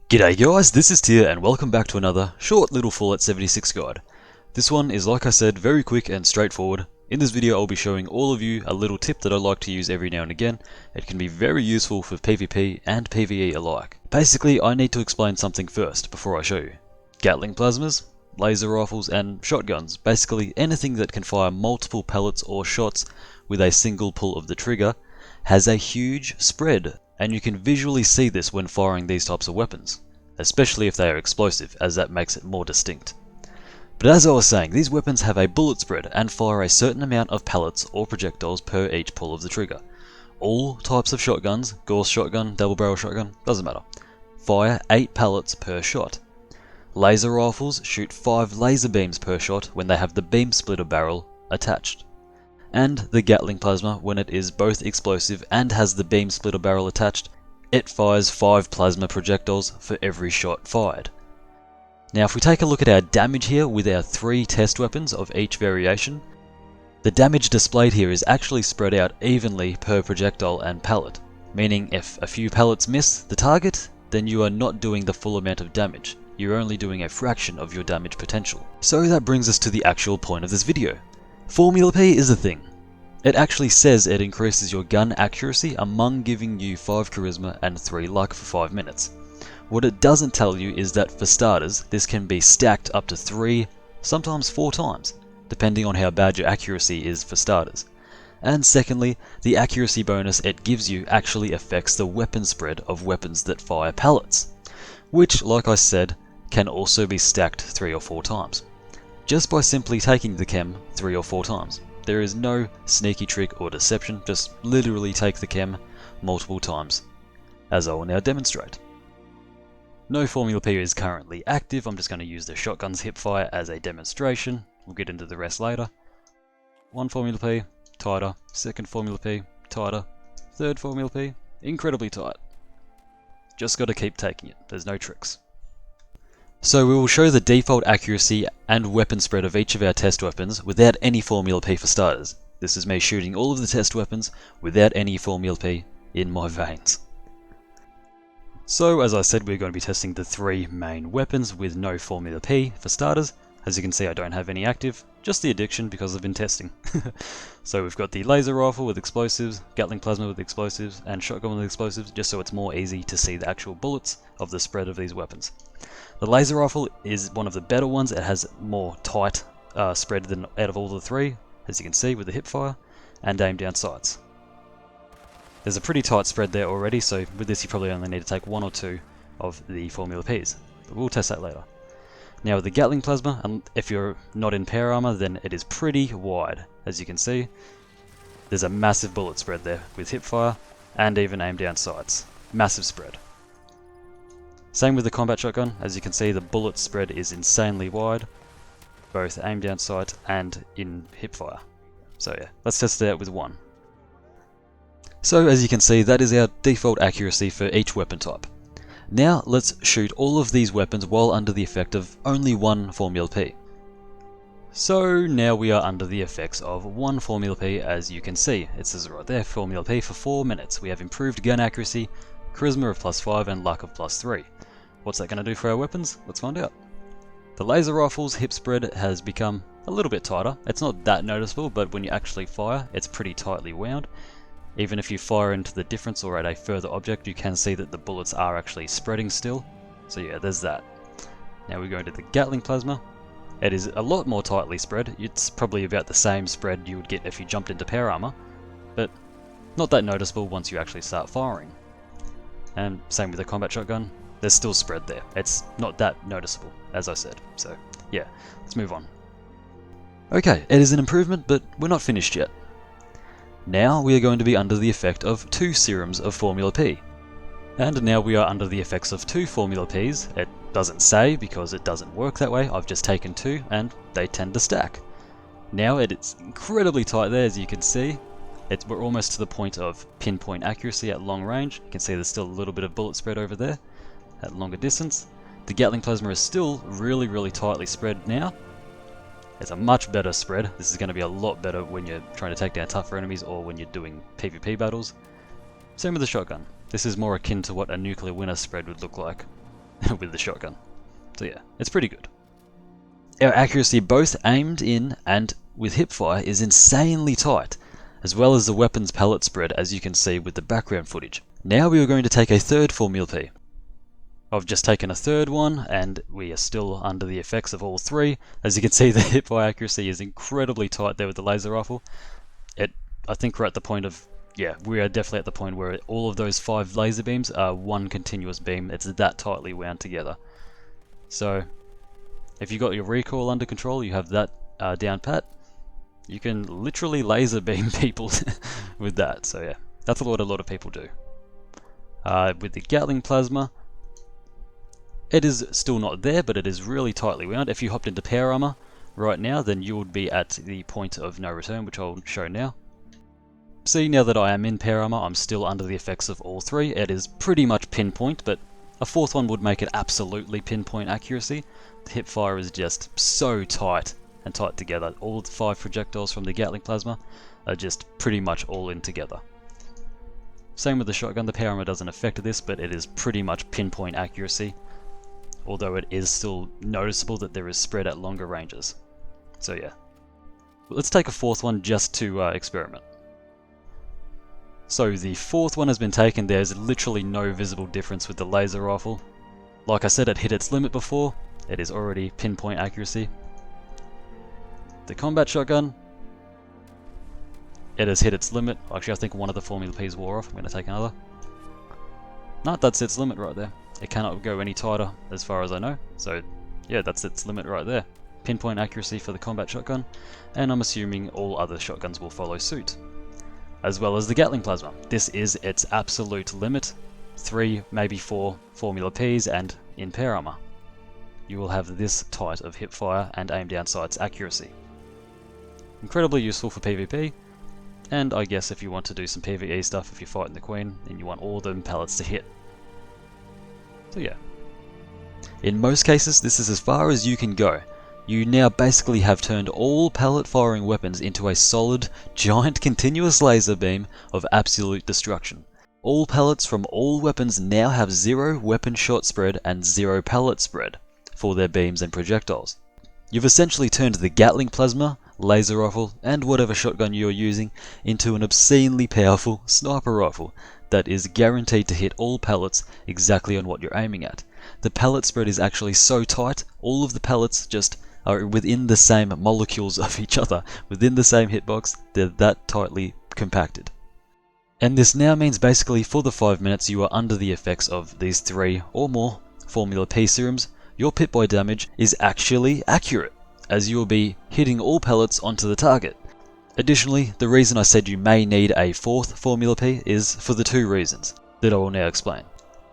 G'day guys, this is Tyr and welcome back to another short little Fallout 76 guide. This one is, like I said, very quick and straightforward. In this video I'll be showing all of you a little tip that I like to use every now and again. It can be very useful for PvP and PvE alike. Basically, I need to explain something first before I show you. Gatling plasmas, laser rifles and shotguns, basically anything that can fire multiple pellets or shots with a single pull of the trigger, has a huge spread. And you can visually see this when firing these types of weapons, especially if they are explosive, as that makes it more distinct. But as I was saying, these weapons have a bullet spread and fire a certain amount of pellets or projectiles per each pull of the trigger. All types of shotguns, Gauss shotgun, double barrel shotgun, doesn't matter, fire 8 pellets per shot. Laser rifles shoot 5 laser beams per shot when they have the beam splitter barrel attached. And the Gatling plasma, when it is both explosive and has the beam splitter barrel attached, it fires 5 plasma projectiles for every shot fired. Now if we take a look at our damage here with our 3 test weapons of each variation, the damage displayed here is actually spread out evenly per projectile and pellet, meaning if a few pellets miss the target, then you are not doing the full amount of damage, you're only doing a fraction of your damage potential. So that brings us to the actual point of this video. Formula P is a thing. It actually says it increases your gun accuracy among giving you 5 charisma and 3 luck for 5 minutes. What it doesn't tell you is that for starters, this can be stacked up to 3, sometimes 4 times, depending on how bad your accuracy is for starters. And secondly, the accuracy bonus it gives you actually affects the weapon spread of weapons that fire pellets, which, like I said, can also be stacked 3 or 4 times. Just by simply taking the chem 3 or 4 times. There is no sneaky trick or deception, just literally take the chem multiple times, as I will now demonstrate. No Formula P is currently active, I'm just going to use the shotgun's hipfire as a demonstration, we'll get into the rest later. 1 Formula P, tighter, 2nd Formula P, tighter, 3rd Formula P, incredibly tight. Just got to keep taking it, there's no tricks. So we will show the default accuracy and weapon spread of each of our test weapons without any Formula P for starters. This is me shooting all of the test weapons without any Formula P in my veins. So as I said, we're going to be testing the 3 main weapons with no Formula P for starters. As you can see, I don't have any active, just the addiction because I've been testing. So we've got the laser rifle with explosives, Gatling plasma with explosives, and shotgun with explosives, just so it's more easy to see the actual bullets of the spread of these weapons. The laser rifle is one of the better ones. It has more tight spread than out of all the 3, as you can see with the hipfire and aim down sights. There's a pretty tight spread there already, so with this you probably only need to take 1 or 2 of the Formula Ps, but we'll test that later. Now with the Gatling plasma, and if you're not in pair armor, then it is pretty wide. As you can see, there's a massive bullet spread there with hipfire and even aim down sights. Massive spread. Same with the combat shotgun, as you can see the bullet spread is insanely wide, both aim down sight and in hipfire. So yeah, let's test it out with 1. So as you can see, that is our default accuracy for each weapon type. Now let's shoot all of these weapons while under the effect of only 1 Formula P. So now we are under the effects of 1 Formula P, as you can see. It says right there, Formula P for 4 minutes. We have improved gun accuracy, charisma of +5 and luck of +3. What's that going to do for our weapons? Let's find out. The laser rifle's hip spread has become a little bit tighter. It's not that noticeable, but when you actually fire, it's pretty tightly wound. Even if you fire into the difference or at a further object, you can see that the bullets are actually spreading still. So yeah, there's that. Now we go into the Gatling plasma. It is a lot more tightly spread. It's probably about the same spread you would get if you jumped into pair armor, but not that noticeable once you actually start firing. And same with the combat shotgun. There's still spread there. It's not that noticeable, as I said. So yeah, let's move on. Okay, it is an improvement, but we're not finished yet. Now we are going to be under the effect of 2 serums of Formula P. And now we are under the effects of 2 Formula Ps. It doesn't say because it doesn't work that way. I've just taken 2 and they tend to stack. Now it's incredibly tight there, as you can see. We're almost to the point of pinpoint accuracy at long range. You can see there's still a little bit of bullet spread over there at longer distance. The Gatling plasma is still really tightly spread now. It's a much better spread. This is going to be a lot better when you're trying to take down tougher enemies or when you're doing PvP battles. Same with the shotgun. This is more akin to what a nuclear winter spread would look like. with the shotgun. So yeah, it's pretty good. Our accuracy both aimed in and with hipfire is insanely tight, as well as the weapon's pellet spread, as you can see with the background footage. Now we are going to take a third Formula P. I've just taken a third one, and we are still under the effects of all three. As you can see, the hipfire accuracy is incredibly tight there with the laser rifle. I think we're at the point of, yeah, we are definitely at the point where all of those 5 laser beams are one continuous beam. It's that tightly wound together. So, if you got your recoil under control, you have that down pat, you can literally laser beam people with that. So yeah, that's what a lot of people do. With the Gatling plasma, it is still not there, but it is really tightly wound. If you hopped into power armor right now, then you would be at the point of no return, which I'll show now. See, now that I am in power armor, I'm still under the effects of all three. It is pretty much pinpoint, but a fourth one would make it absolutely pinpoint accuracy. The hipfire is just so tight and tight together. All the 5 projectiles from the Gatling plasma are just pretty much all in together. Same with the shotgun. The power armor doesn't affect this, but it is pretty much pinpoint accuracy, although it is still noticeable that there is spread at longer ranges. So yeah, let's take a fourth one just to experiment. So the fourth one has been taken. There's literally no visible difference with the laser rifle. Like I said, it hit its limit before. It is already pinpoint accuracy. The combat shotgun, it has hit its limit. Actually, I think one of the Formula P's wore off. I'm going to take another. No, that's its limit right there. It cannot go any tighter as far as I know. So yeah, that's its limit right there. Pinpoint accuracy for the combat shotgun, and I'm assuming all other shotguns will follow suit. As well as the Gatling plasma. This is its absolute limit. 3, maybe 4 Formula Ps, and in power armor, you will have this tight of hipfire and aim down sights accuracy. Incredibly useful for PvP, and I guess if you want to do some PvE stuff, if you're fighting the Queen, and you want all them pellets to hit. So yeah. In most cases, this is as far as you can go. You now basically have turned all pellet firing weapons into a solid, giant continuous laser beam of absolute destruction. All pellets from all weapons now have 0 weapon shot spread and 0 pellet spread for their beams and projectiles. You've essentially turned the Gatling plasma, laser rifle, and whatever shotgun you're using into an obscenely powerful sniper rifle that is guaranteed to hit all pellets exactly on what you're aiming at. The pellet spread is actually so tight, all of the pellets just are within the same molecules of each other, within the same hitbox. They're that tightly compacted. And this now means basically for the 5 minutes you are under the effects of these 3 or more Formula P serums, your pit-boy damage is actually accurate, as you will be hitting all pellets onto the target. Additionally, the reason I said you may need a 4th Formula P is for the 2 reasons that I will now explain.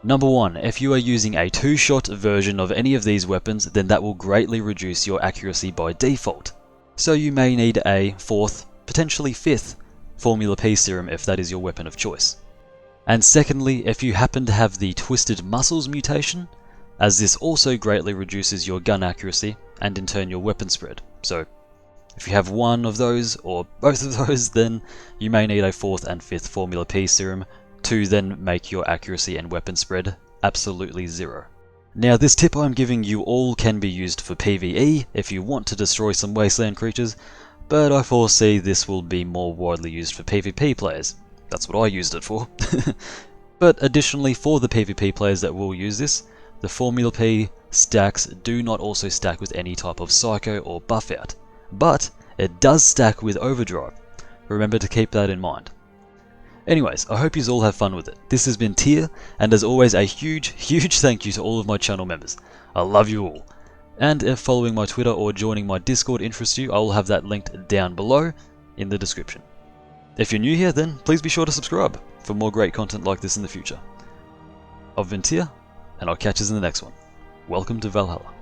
Number 1, if you are using a 2-shot version of any of these weapons, then that will greatly reduce your accuracy by default. So you may need a 4th, potentially 5th, Formula P serum if that is your weapon of choice. And secondly, if you happen to have the Twisted Muscles mutation, as this also greatly reduces your gun accuracy and in turn your weapon spread. So if you have one of those or both of those, then you may need a 4th and 5th Formula P serum to then make your accuracy and weapon spread absolutely 0. Now this tip I'm giving you all can be used for PvE if you want to destroy some wasteland creatures, but I foresee this will be more widely used for PvP players. That's what I used it for. But additionally, for the PvP players that will use this, the Formula P stacks do not also stack with any type of psycho or buff out, but it does stack with overdrive. Remember to keep that in mind. Anyways, I hope you all have fun with it. This has been Tyr, and as always a huge thank you to all of my channel members. I love you all. And if following my Twitter or joining my Discord interests you, I will have that linked down below in the description. If you're new here, then please be sure to subscribe for more great content like this in the future. I've been Tyr, and I'll catch you in the next one. Welcome to Valhalla.